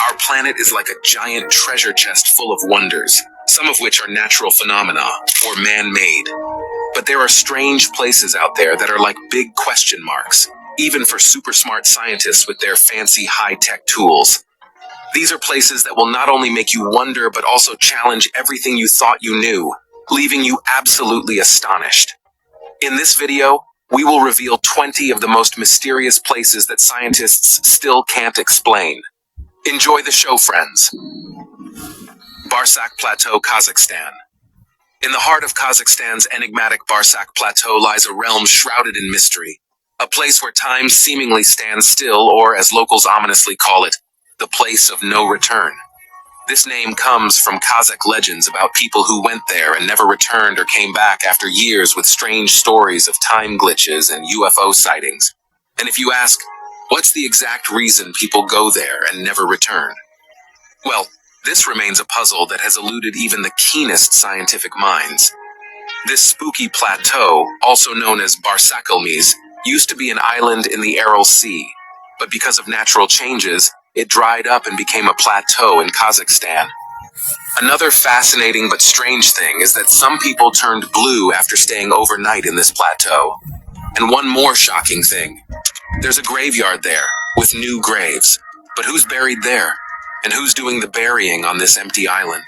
Our planet is like a giant treasure chest full of wonders, some of which are natural phenomena or man-made. But there are strange places out there that are like big question marks, even for super smart scientists with their fancy high-tech tools. These are places that will not only make you wonder, but also challenge everything you thought you knew, leaving you absolutely astonished. In this video, we will reveal 20 of the most mysterious places that scientists still can't explain. Enjoy the show, friends. Barsak Plateau, Kazakhstan. In the heart of Kazakhstan's enigmatic Barsak Plateau lies a realm shrouded in mystery, a place where time seemingly stands still, or as locals ominously call it, the place of no return. This name comes from Kazakh legends about people who went there and never returned or came back after years with strange stories of time glitches and UFO sightings. And if you ask, what's the exact reason people go there and never return? Well, this remains a puzzle that has eluded even the keenest scientific minds. This spooky plateau, also known as Barsakelmes, used to be an island in the Aral Sea, but because of natural changes, it dried up and became a plateau in Kazakhstan. Another fascinating but strange thing is that some people turned blue after staying overnight in this plateau. And one more shocking thing. There's a graveyard there, with new graves. But who's buried there? And who's doing the burying on this empty island?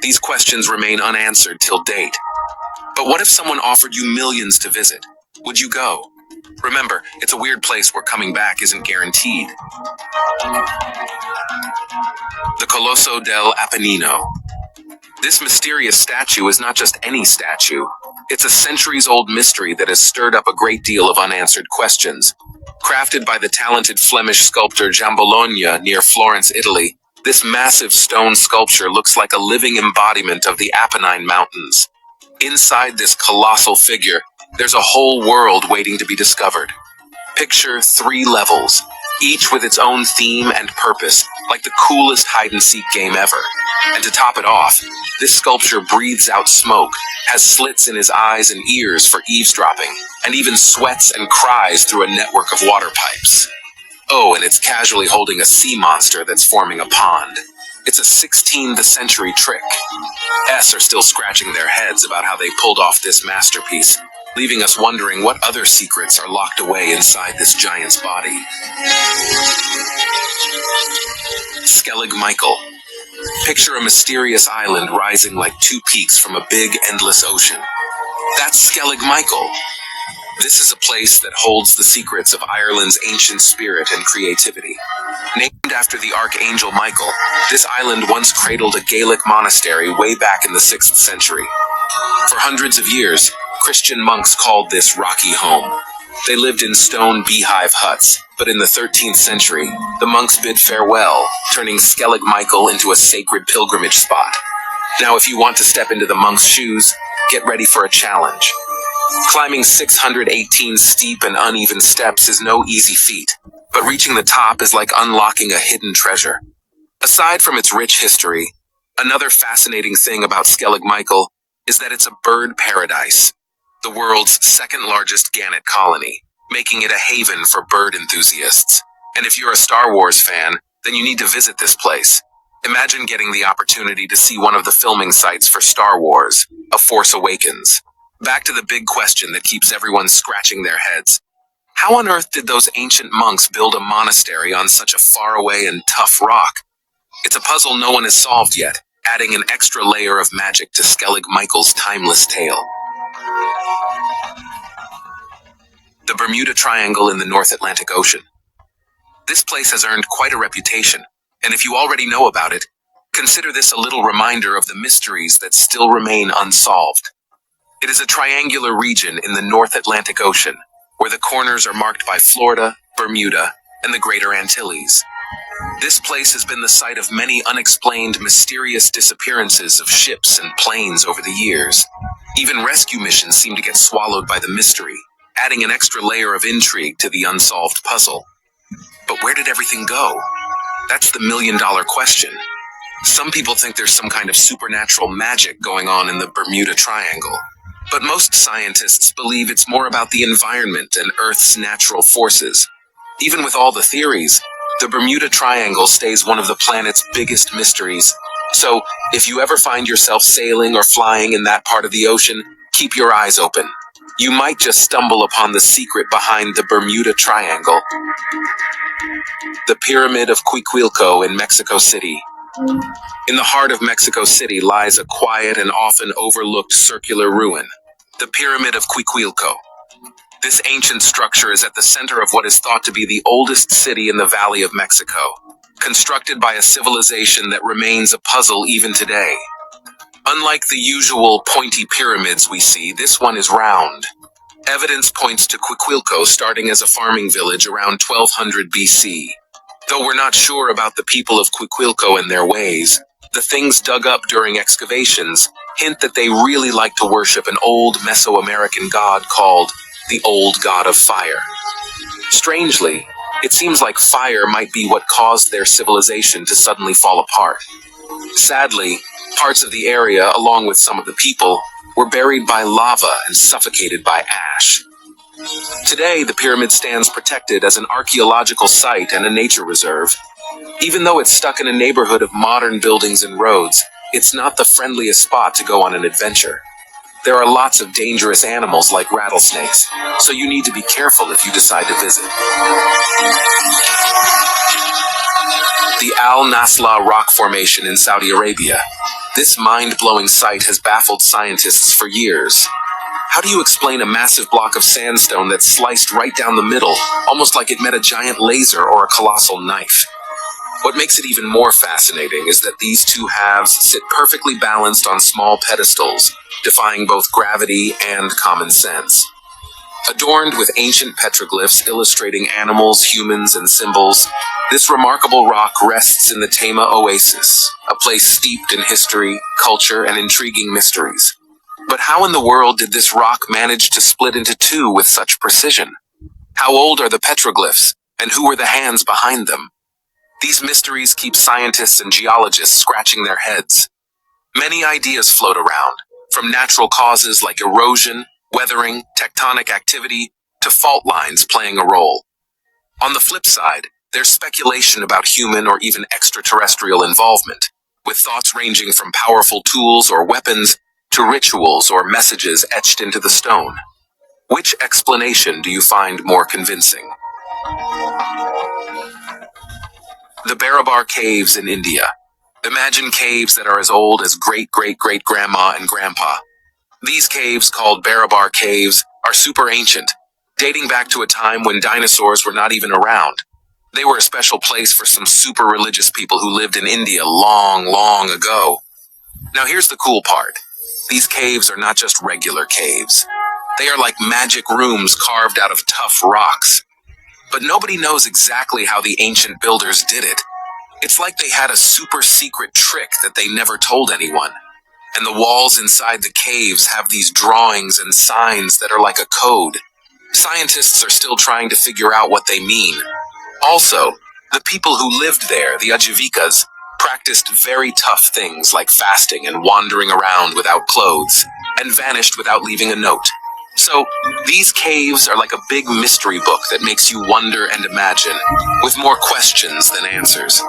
These questions remain unanswered till date. But what if someone offered you millions to visit? Would you go? Remember, it's a weird place where coming back isn't guaranteed. The Colosso del Apennino. This mysterious statue is not just any statue. It's a centuries-old mystery that has stirred up a great deal of unanswered questions. Crafted by the talented Flemish sculptor Giambologna near Florence, Italy, this massive stone sculpture looks like a living embodiment of the Apennine Mountains. Inside this colossal figure, there's a whole world waiting to be discovered. Picture 3 levels, each with its own theme and purpose, like the coolest hide-and-seek game ever. And to top it off, this sculpture breathes out smoke, has slits in his eyes and ears for eavesdropping, and even sweats and cries through a network of water pipes. Oh, and it's casually holding a sea monster that's forming a pond. It's a 16th century trick. S are still scratching their heads about how they pulled off this masterpiece, leaving us wondering what other secrets are locked away inside this giant's body. Skellig Michael. Picture a mysterious island rising like 2 peaks from a big, endless ocean. That's Skellig Michael. This is a place that holds the secrets of Ireland's ancient spirit and creativity. Named after the Archangel Michael, this island once cradled a Gaelic monastery way back in the 6th century. For hundreds of years, Christian monks called this rocky home. They lived in stone beehive huts, but in the 13th century, the monks bid farewell, turning Skellig Michael into a sacred pilgrimage spot. Now, if you want to step into the monks' shoes, get ready for a challenge. Climbing 618 steep and uneven steps is no easy feat, but reaching the top is like unlocking a hidden treasure. Aside from its rich history, another fascinating thing about Skellig Michael is that it's a bird paradise, the world's 2nd largest gannet colony, making it a haven for bird enthusiasts. And if you're a Star Wars fan, then you need to visit this place. Imagine getting the opportunity to see one of the filming sites for Star Wars, A Force Awakens. Back to the big question that keeps everyone scratching their heads. How on earth did those ancient monks build a monastery on such a faraway and tough rock? It's a puzzle no one has solved yet, adding an extra layer of magic to Skellig Michael's timeless tale. The Bermuda Triangle in the North Atlantic Ocean. This place has earned quite a reputation, and if you already know about it, consider this a little reminder of the mysteries that still remain unsolved. It is a triangular region in the North Atlantic Ocean, where the corners are marked by Florida, Bermuda, and the Greater Antilles. This place has been the site of many unexplained, mysterious disappearances of ships and planes over the years. Even rescue missions seem to get swallowed by the mystery, adding an extra layer of intrigue to the unsolved puzzle. But where did everything go? That's the million-dollar question. Some people think there's some kind of supernatural magic going on in the Bermuda Triangle. But most scientists believe it's more about the environment and Earth's natural forces. Even with all the theories, the Bermuda Triangle stays one of the planet's biggest mysteries. So, if you ever find yourself sailing or flying in that part of the ocean, keep your eyes open. You might just stumble upon the secret behind the Bermuda Triangle. The Pyramid of Cuicuilco in Mexico City. In the heart of Mexico City lies a quiet and often overlooked circular ruin, the Pyramid of Cuicuilco. This ancient structure is at the center of what is thought to be the oldest city in the Valley of Mexico, constructed by a civilization that remains a puzzle even today. Unlike the usual pointy pyramids we see, this one is round. Evidence points to Cuicuilco starting as a farming village around 1200 BC. Though we're not sure about the people of Cuicuilco and their ways, the things dug up during excavations hint that they really like to worship an old Mesoamerican god called the Old God of Fire. Strangely, it seems like fire might be what caused their civilization to suddenly fall apart. Sadly, parts of the area, along with some of the people, were buried by lava and suffocated by ash. Today, the pyramid stands protected as an archaeological site and a nature reserve. Even though it's stuck in a neighborhood of modern buildings and roads, it's not the friendliest spot to go on an adventure. There are lots of dangerous animals like rattlesnakes, so you need to be careful if you decide to visit. The Al Nasla Rock Formation in Saudi Arabia. This mind-blowing site has baffled scientists for years. How do you explain a massive block of sandstone that's sliced right down the middle, almost like it met a giant laser or a colossal knife? What makes it even more fascinating is that these two halves sit perfectly balanced on small pedestals, defying both gravity and common sense. Adorned with ancient petroglyphs illustrating animals, humans, and symbols, this remarkable rock rests in the Tema Oasis, a place steeped in history, culture, and intriguing mysteries. But how in the world did this rock manage to split into two with such precision? How old are the petroglyphs, and who are the hands behind them? These mysteries keep scientists and geologists scratching their heads. Many ideas float around, from natural causes like erosion, weathering, tectonic activity, to fault lines playing a role. On the flip side, there's speculation about human or even extraterrestrial involvement, with thoughts ranging from powerful tools or weapons to rituals or messages etched into the stone. Which explanation do you find more convincing? The Barabar Caves in India. Imagine caves that are as old as great-great-great-grandma and grandpa. These caves, called Barabar Caves, are super ancient, dating back to a time when dinosaurs were not even around. They were a special place for some super religious people who lived in India long, long ago. Now here's the cool part. These caves are not just regular caves. They are like magic rooms carved out of tough rocks. But nobody knows exactly how the ancient builders did it. It's like they had a super secret trick that they never told anyone. And the walls inside the caves have these drawings and signs that are like a code. Scientists are still trying to figure out what they mean. Also, the people who lived there, the Ajivikas, practiced very tough things like fasting and wandering around without clothes, and vanished without leaving a note. So, these caves are like a big mystery book that makes you wonder and imagine, with more questions than answers.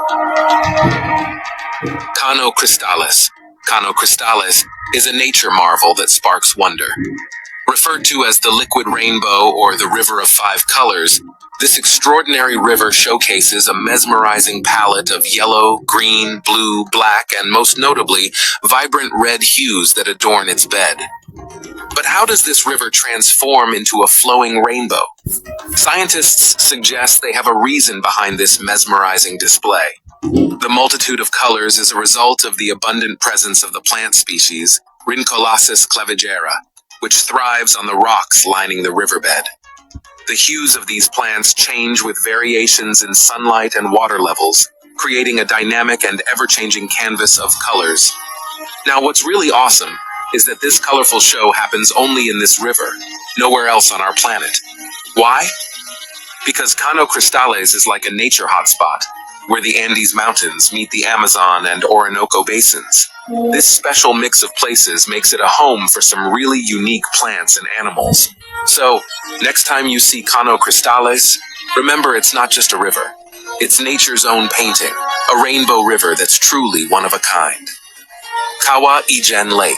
Cano Cristales. Cano Cristales is a nature marvel that sparks wonder. Referred to as the liquid rainbow or the river of five colors, this extraordinary river showcases a mesmerizing palette of yellow, green, blue, black, and most notably, vibrant red hues that adorn its bed. But how does this river transform into a flowing rainbow? Scientists suggest they have a reason behind this mesmerizing display. The multitude of colors is a result of the abundant presence of the plant species, Rhincolasus clavigera, which thrives on the rocks lining the riverbed. The hues of these plants change with variations in sunlight and water levels, creating a dynamic and ever-changing canvas of colors. Now, what's really awesome is that this colorful show happens only in this river, nowhere else on our planet. Why? Because Cano Cristales is like a nature hotspot, where the Andes Mountains meet the Amazon and Orinoco basins. This special mix of places makes it a home for some really unique plants and animals. So, next time you see Cano Cristales, Remember, it's not just a river. It's nature's own painting, a rainbow river that's truly one of a kind. Kawah Ijen Lake.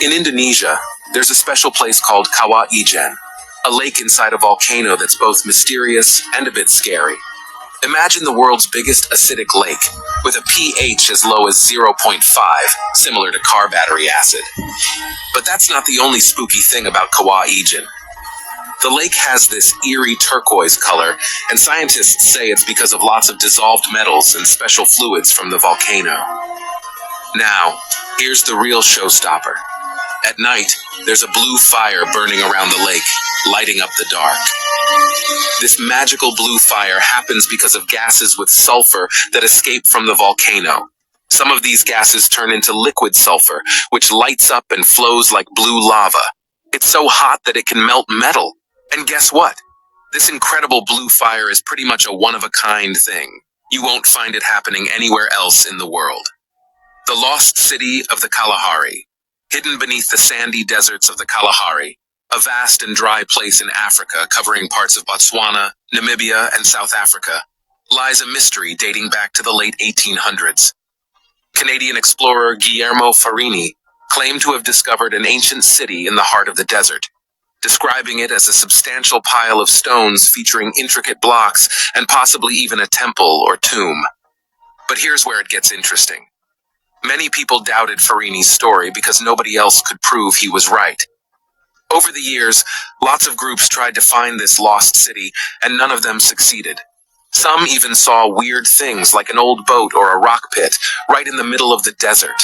In Indonesia, there's a special place called Kawah Ijen, a lake inside a volcano that's both mysterious and a bit scary. Imagine the world's biggest acidic lake, with a pH as low as 0.5, similar to car battery acid. But that's not the only spooky thing about Kawah Ijen. The lake has this eerie turquoise color, and scientists say it's because of lots of dissolved metals and special fluids from the volcano. Now, here's the real showstopper. At night, there's a blue fire burning around the lake, lighting up the dark. This magical blue fire happens because of gases with sulfur that escape from the volcano. Some of these gases turn into liquid sulfur, which lights up and flows like blue lava. It's so hot that it can melt metal. And guess what? This incredible blue fire is pretty much a one-of-a-kind thing. You won't find it happening anywhere else in the world. The lost city of the Kalahari. Hidden beneath the sandy deserts of the Kalahari, a vast and dry place in Africa covering parts of Botswana, Namibia, and South Africa, lies a mystery dating back to the late 1800s. Canadian explorer Guillermo Farini claimed to have discovered an ancient city in the heart of the desert, describing it as a substantial pile of stones featuring intricate blocks and possibly even a temple or tomb. But here's where it gets interesting. Many people doubted Farini's story because nobody else could prove he was right. Over the years, lots of groups tried to find this lost city, and none of them succeeded. Some even saw weird things like an old boat or a rock pit right in the middle of the desert.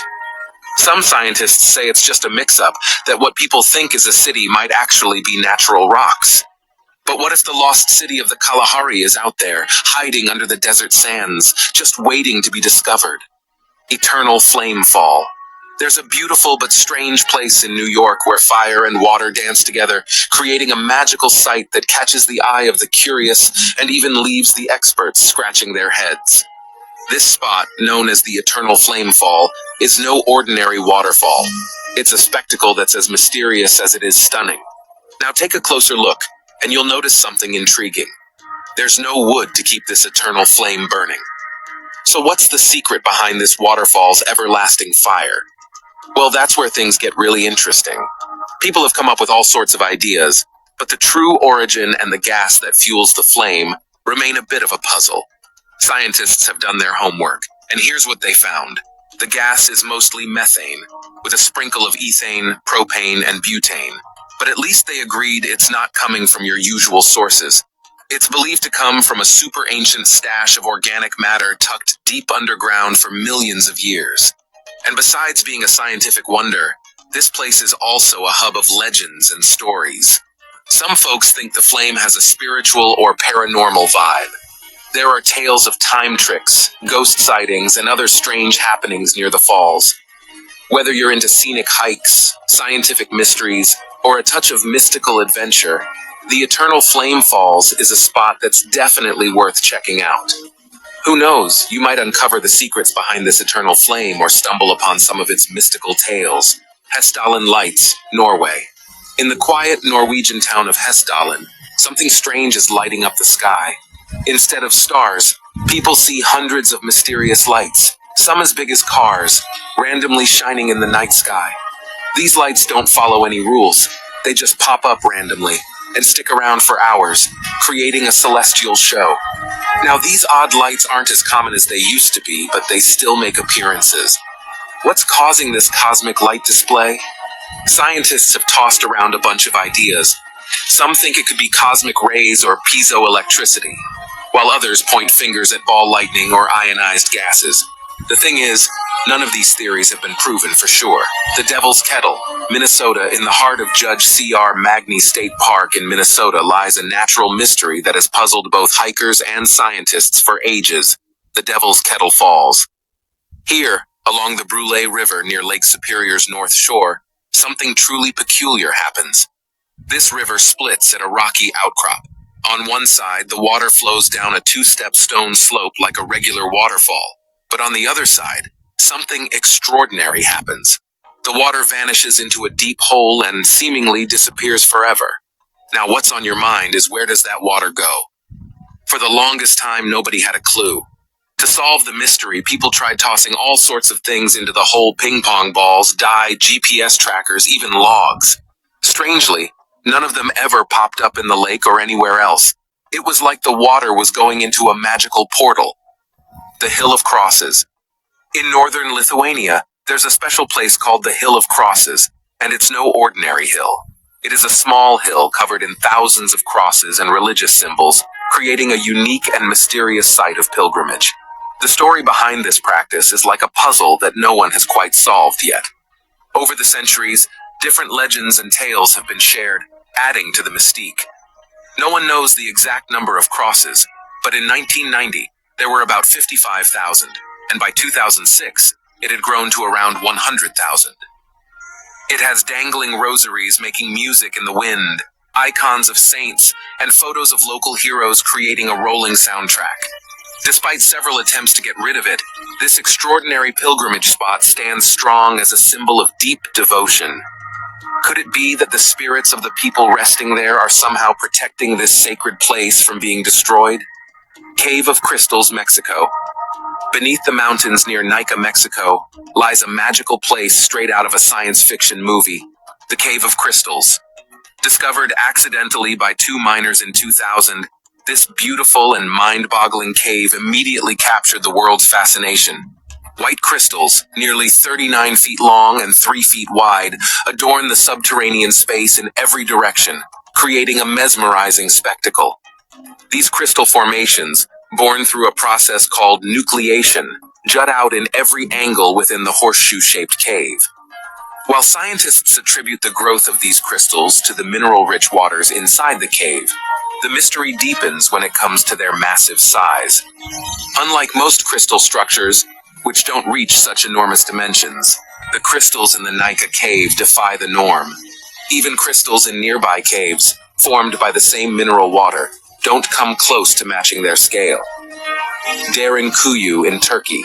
Some scientists say it's just a mix-up, that what people think is a city might actually be natural rocks. But what if the lost city of the Kalahari is out there, hiding under the desert sands, just waiting to be discovered? Eternal Flame Fall. There's a beautiful but strange place in New York where fire and water dance together, creating a magical sight that catches the eye of the curious and even leaves the experts scratching their heads. This spot, known as the Eternal Flame Fall, is no ordinary waterfall. It's a spectacle that's as mysterious as it is stunning. Now take a closer look, and you'll notice something intriguing. There's no wood to keep this eternal flame burning. So what's the secret behind this waterfall's everlasting fire? Well, that's where things get really interesting. People have come up with all sorts of ideas, but the true origin and the gas that fuels the flame remain a bit of a puzzle. Scientists have done their homework, and here's what they found. The gas is mostly methane, with a sprinkle of ethane, propane, and butane. But at least they agreed it's not coming from your usual sources. It's believed to come from a super ancient stash of organic matter tucked deep underground for millions of years. And besides being a scientific wonder, this place is also a hub of legends and stories. Some folks think the flame has a spiritual or paranormal vibe. There are tales of time tricks, ghost sightings, and other strange happenings near the falls. Whether you're into scenic hikes, scientific mysteries, or a touch of mystical adventure, the Eternal Flame Falls is a spot that's definitely worth checking out. Who knows, you might uncover the secrets behind this eternal flame or stumble upon some of its mystical tales. Hessdalen Lights, Norway. In the quiet Norwegian town of Hessdalen, something strange is lighting up the sky. Instead of stars, people see hundreds of mysterious lights, some as big as cars, randomly shining in the night sky. These lights don't follow any rules. They just pop up randomly and stick around for hours, creating a celestial show. Now, these odd lights aren't as common as they used to be, but they still make appearances. What's causing this cosmic light display? Scientists have tossed around a bunch of ideas. Some think it could be cosmic rays or piezoelectricity, while others point fingers at ball lightning or ionized gases. The thing is, none of these theories have been proven for sure. The Devil's Kettle, Minnesota, in the heart of Judge C.R. Magny State Park in Minnesota, lies a natural mystery that has puzzled both hikers and scientists for ages. The Devil's Kettle Falls. Here, along the Brule River near Lake Superior's north shore, something truly peculiar happens. This river splits at a rocky outcrop. On one side, the water flows down a two-step stone slope like a regular waterfall. But on the other side, something extraordinary happens. The water vanishes into a deep hole and seemingly disappears forever. Now, what's on your mind is, where does that water go? For the longest time, nobody had a clue. To solve the mystery, people tried tossing all sorts of things into the hole: ping pong balls, dye, GPS trackers, even logs. Strangely, none of them ever popped up in the lake or anywhere else. It was like the water was going into a magical portal. The Hill of Crosses. In northern Lithuania, there's a special place called the Hill of Crosses, and it's no ordinary hill. It is a small hill covered in thousands of crosses and religious symbols, creating a unique and mysterious site of pilgrimage. The story behind this practice is like a puzzle that no one has quite solved yet. Over the centuries, different legends and tales have been shared, adding to the mystique. No one knows the exact number of crosses, but in 1990, there were about 55,000, and by 2006, it had grown to around 100,000. It has dangling rosaries making music in the wind, icons of saints, and photos of local heroes creating a rolling soundtrack. Despite several attempts to get rid of it, this extraordinary pilgrimage spot stands strong as a symbol of deep devotion. Could it be that the spirits of the people resting there are somehow protecting this sacred place from being destroyed? Cave of Crystals, Mexico. Beneath the mountains near Nica, Mexico, lies a magical place straight out of a science fiction movie, the Cave of Crystals. Discovered accidentally by two miners in 2000, this beautiful and mind-boggling cave immediately captured the world's fascination. White crystals, nearly 39 feet long and 3 feet wide, adorn the subterranean space in every direction, creating a mesmerizing spectacle. These crystal formations, born through a process called nucleation, jut out in every angle within the horseshoe-shaped cave. While scientists attribute the growth of these crystals to the mineral-rich waters inside the cave, the mystery deepens when it comes to their massive size. Unlike most crystal structures, which don't reach such enormous dimensions, the crystals in the Nica cave defy the norm. Even crystals in nearby caves, formed by the same mineral water, don't come close to matching their scale. Derinkuyu in Turkey.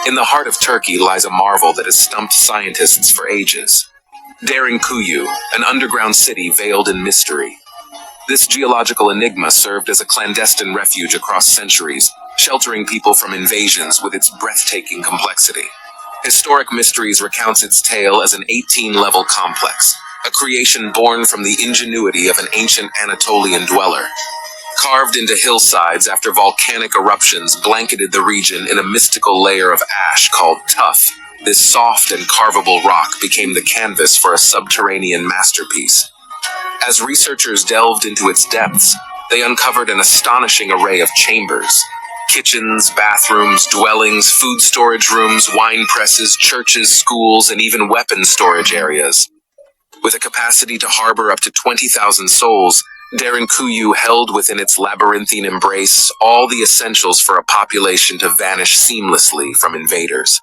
In the heart of Turkey lies a marvel that has stumped scientists for ages. Derinkuyu, an underground city veiled in mystery. This geological enigma served as a clandestine refuge across centuries, sheltering people from invasions with its breathtaking complexity. Historic Mysteries recounts its tale as an 18-level complex, a creation born from the ingenuity of an ancient Anatolian dweller. Carved into hillsides after volcanic eruptions blanketed the region in a mystical layer of ash called tuff, this soft and carvable rock became the canvas for a subterranean masterpiece. As researchers delved into its depths, they uncovered an astonishing array of chambers. Kitchens, bathrooms, dwellings, food storage rooms, wine presses, churches, schools, and even weapons storage areas. With a capacity to harbor up to 20,000 souls, Derinkuyu held within its labyrinthine embrace all the essentials for a population to vanish seamlessly from invaders.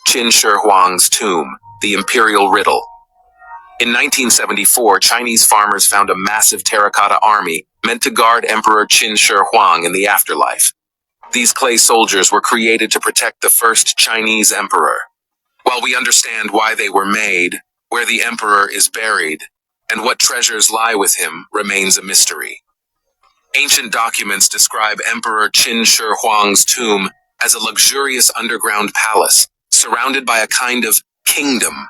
Qin Shi Huang's tomb, the Imperial Riddle. In 1974, Chinese farmers found a massive terracotta army meant to guard Emperor Qin Shi Huang in the afterlife. These clay soldiers were created to protect the first Chinese emperor. While we understand why they were made, where the emperor is buried, and what treasures lie with him remains a mystery. Ancient documents describe Emperor Qin Shi Huang's tomb as a luxurious underground palace, surrounded by a kind of kingdom.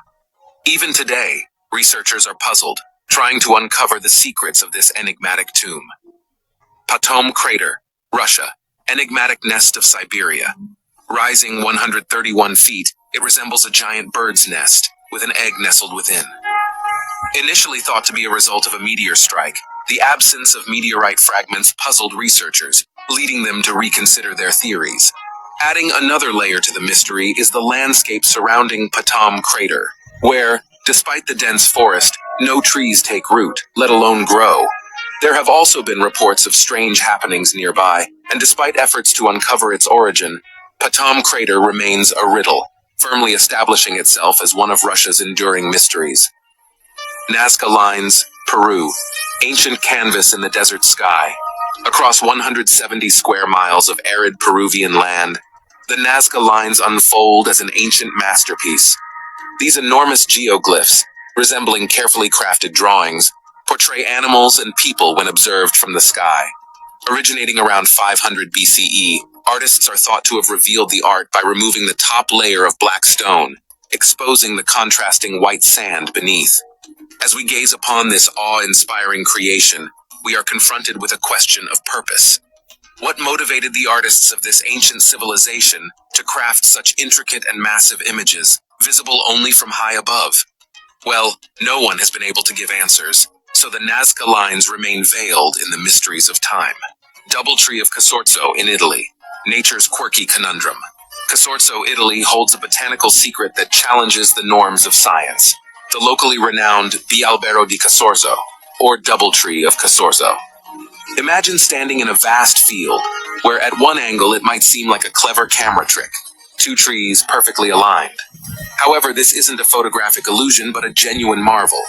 Even today, researchers are puzzled, trying to uncover the secrets of this enigmatic tomb. Patom Crater, Russia, enigmatic nest of Siberia. Rising 131 feet, it resembles a giant bird's nest, with an egg nestled within. Initially thought to be a result of a meteor strike, the absence of meteorite fragments puzzled researchers, leading them to reconsider their theories. Adding another layer to the mystery is the landscape surrounding Patom Crater, where, despite the dense forest, no trees take root, let alone grow. There have also been reports of strange happenings nearby, and despite efforts to uncover its origin, Patom Crater remains a riddle, firmly establishing itself as one of Russia's enduring mysteries. Nazca Lines, Peru, ancient canvas in the desert sky. Across 170 square miles of arid Peruvian land, the Nazca Lines unfold as an ancient masterpiece. These enormous geoglyphs, resembling carefully crafted drawings, portray animals and people when observed from the sky. Originating around 500 BCE, artists are thought to have revealed the art by removing the top layer of black stone, exposing the contrasting white sand beneath. As we gaze upon this awe-inspiring creation, we are confronted with a question of purpose. What motivated the artists of this ancient civilization to craft such intricate and massive images, visible only from high above? Well, no one has been able to give answers, so the Nazca lines remain veiled in the mysteries of time. Doubletree of Casorzo in Italy, nature's quirky conundrum. Casorzo, Italy holds a botanical secret that challenges the norms of science. The locally renowned Albero di Casorzo, or Doubletree of Casorzo. Imagine standing in a vast field, where at one angle it might seem like a clever camera trick, two trees perfectly aligned. However, this isn't a photographic illusion but a genuine marvel.